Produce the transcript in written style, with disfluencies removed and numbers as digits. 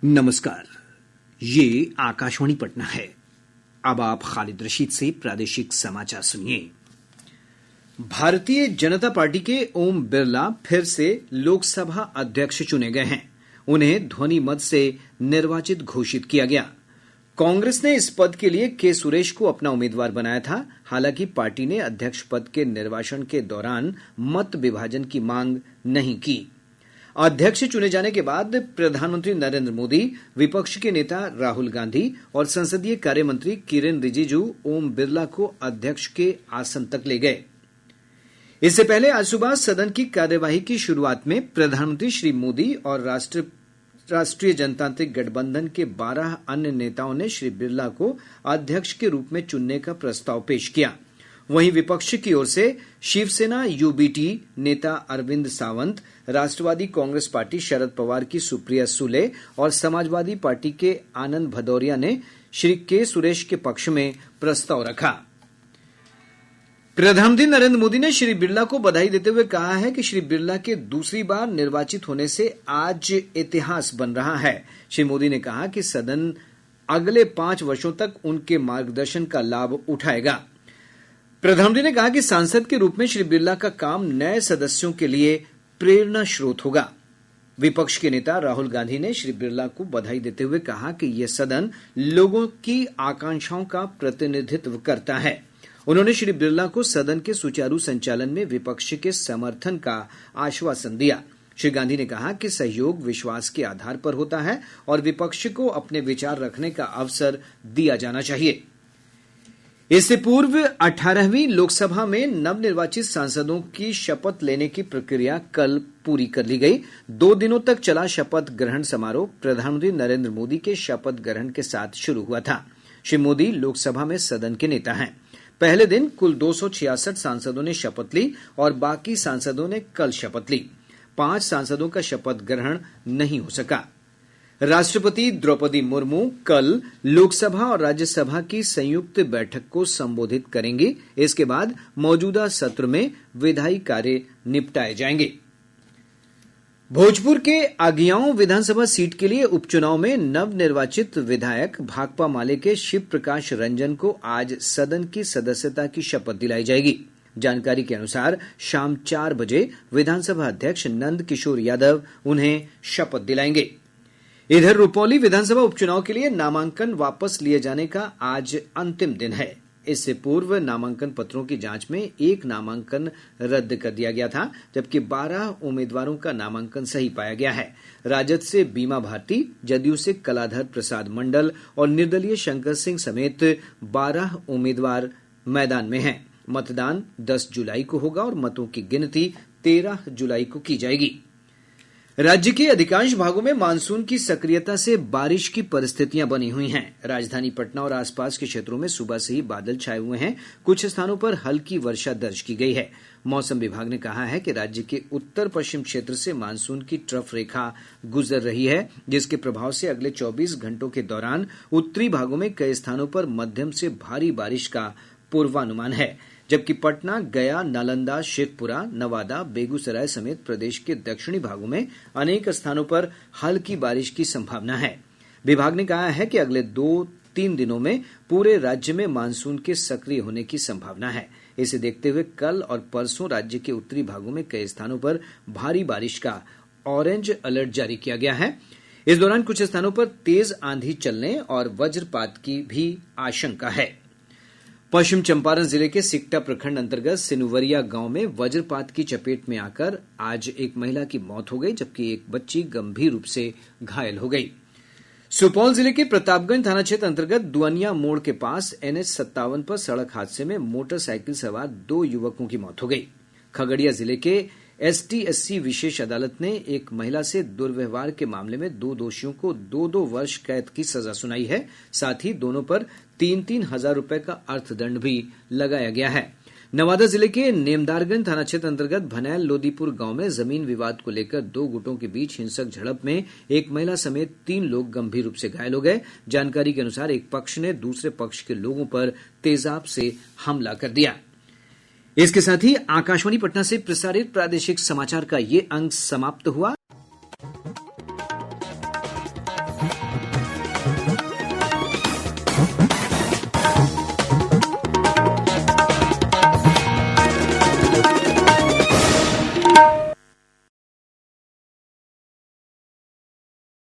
नमस्कार। ये आकाशवाणी पटना है। अब आप खालिद रशीद से प्रादेशिक समाचार सुनिए। भारतीय जनता पार्टी के ओम बिरला फिर से लोकसभा अध्यक्ष चुने गए हैं। उन्हें ध्वनि मत से निर्वाचित घोषित किया गया। कांग्रेस ने इस पद के लिए के सुरेश को अपना उम्मीदवार बनाया था। हालांकि पार्टी ने अध्यक्ष पद के निर्वाचन के दौरान मत विभाजन की मांग नहीं की। अध्यक्ष चुने जाने के बाद प्रधानमंत्री नरेंद्र मोदी, विपक्ष के नेता राहुल गांधी और संसदीय कार्य मंत्री किरेन रिजिजू ओम बिरला को अध्यक्ष के आसन तक ले गए। इससे पहले आज सुबह सदन की कार्यवाही की शुरुआत में प्रधानमंत्री श्री मोदी और राष्ट्रीय जनतांत्रिक गठबंधन के 12 अन्य नेताओं ने श्री बिरला को अध्यक्ष के रूप में चुनने का प्रस्ताव पेश किया। वहीं विपक्ष की ओर से शिवसेना यूबीटी नेता अरविंद सावंत, राष्ट्रवादी कांग्रेस पार्टी शरद पवार की सुप्रिया सुले और समाजवादी पार्टी के आनंद भदौरिया ने श्री के सुरेश के पक्ष में प्रस्ताव रखा। प्रधानमंत्री नरेंद्र मोदी ने श्री बिरला को बधाई देते हुए कहा है कि श्री बिरला के दूसरी बार निर्वाचित होने से आज इतिहास बन रहा है। श्री मोदी ने कहा कि सदन अगले 5 वर्षों तक उनके मार्गदर्शन का लाभ उठाएगा। प्रधानमंत्री ने कहा कि सांसद के रूप में श्री बिरला का काम नए सदस्यों के लिए प्रेरणा स्रोत होगा। विपक्ष के नेता राहुल गांधी ने श्री बिरला को बधाई देते हुए कहा कि यह सदन लोगों की आकांक्षाओं का प्रतिनिधित्व करता है। उन्होंने श्री बिरला को सदन के सुचारू संचालन में विपक्ष के समर्थन का आश्वासन दिया। श्री गांधी ने कहा कि सहयोग विश्वास के आधार पर होता है और विपक्ष को अपने विचार रखने का अवसर दिया जाना चाहिए। इससे पूर्व 18वीं लोकसभा में नवनिर्वाचित सांसदों की शपथ लेने की प्रक्रिया कल पूरी कर ली गई। 2 दिनों तक चला शपथ ग्रहण समारोह प्रधानमंत्री नरेंद्र मोदी के शपथ ग्रहण के साथ शुरू हुआ था। श्री मोदी लोकसभा में सदन के नेता हैं। पहले दिन कुल 266 सांसदों ने शपथ ली और बाकी सांसदों ने कल शपथ ली। 5 सांसदों का शपथ ग्रहण नहीं हो सका। राष्ट्रपति द्रौपदी मुर्मू कल लोकसभा और राज्यसभा की संयुक्त बैठक को संबोधित करेंगी। इसके बाद मौजूदा सत्र में विधायी कार्य निपटाए जाएंगे। भोजपुर के आगियाओं विधानसभा सीट के लिए उपचुनाव में नवनिर्वाचित विधायक भाकपा माले के शिव प्रकाश रंजन को आज सदन की सदस्यता की शपथ दिलाई जाएगी। जानकारी के अनुसार शाम 4 बजे विधानसभा अध्यक्ष नंद किशोर यादव उन्हें शपथ दिलाएंगे। इधर रुपौली विधानसभा उपचुनाव के लिए नामांकन वापस लिए जाने का आज अंतिम दिन है। इससे पूर्व नामांकन पत्रों की जांच में 1 नामांकन रद्द कर दिया गया था, जबकि 12 उम्मीदवारों का नामांकन सही पाया गया है। राजद से बीमा भारती, जदयू से कलाधर प्रसाद मंडल और निर्दलीय शंकर सिंह समेत 12 उम्मीदवार मैदान में हैं। मतदान 10 जुलाई को होगा और मतों की गिनती 13 जुलाई को की जाएगी। राज्य के अधिकांश भागों में मानसून की सक्रियता से बारिश की परिस्थितियां बनी हुई हैं। राजधानी पटना और आसपास के क्षेत्रों में सुबह से ही बादल छाए हुए हैं। कुछ स्थानों पर हल्की वर्षा दर्ज की गई है। मौसम विभाग ने कहा है कि राज्य के उत्तर पश्चिम क्षेत्र से मानसून की ट्रफ रेखा गुजर रही है, जिसके प्रभाव से अगले 24 घंटों के दौरान उत्तरी भागों में कई स्थानों पर मध्यम से भारी बारिश का पूर्वानुमान है, जबकि पटना, गया, नालंदा, शेखपुरा, नवादा, बेगूसराय समेत प्रदेश के दक्षिणी भागों में अनेक स्थानों पर हल्की बारिश की संभावना है। विभाग ने कहा है कि अगले 2-3 दिनों में पूरे राज्य में मानसून के सक्रिय होने की संभावना है। इसे देखते हुए कल और परसों राज्य के उत्तरी भागों में कई स्थानों पर भारी बारिश का ऑरेंज अलर्ट जारी किया गया है। इस दौरान कुछ स्थानों पर तेज आंधी चलने और वज्रपात की भी आशंका है। पश्चिम चंपारण जिले के सिकटा प्रखंड अंतर्गत सिनुवरिया गांव में वज्रपात की चपेट में आकर आज एक महिला की मौत हो गई, जबकि एक बच्ची गंभीर रूप से घायल हो गई। सुपौल जिले के प्रतापगंज थाना क्षेत्र अंतर्गत दुअनिया मोड़ के पास NH-57 पर सड़क हादसे में मोटरसाइकिल सवार 2 युवकों की मौत हो गई। खगड़िया जिले के ST-SC विशेष अदालत ने एक महिला से दुर्व्यवहार के मामले में 2 दोषियों को 2-2 वर्ष कैद की सजा सुनाई है। साथ ही दोनों पर 3-3 हजार रुपए का अर्थदंड भी लगाया गया है। नवादा जिले के नेमदारगंज थाना क्षेत्र अंतर्गत भनैल लोदीपुर गांव में जमीन विवाद को लेकर 2 गुटों के बीच हिंसक झड़प में एक महिला समेत 3 लोग गंभीर रूप से घायल हो गए। जानकारी के अनुसार एक पक्ष ने दूसरे पक्ष के लोगों पर तेजाब से हमला कर दिया। इसके साथ ही आकाशवाणी पटना से प्रसारित प्रादेशिक समाचार का ये अंक समाप्त हुआ।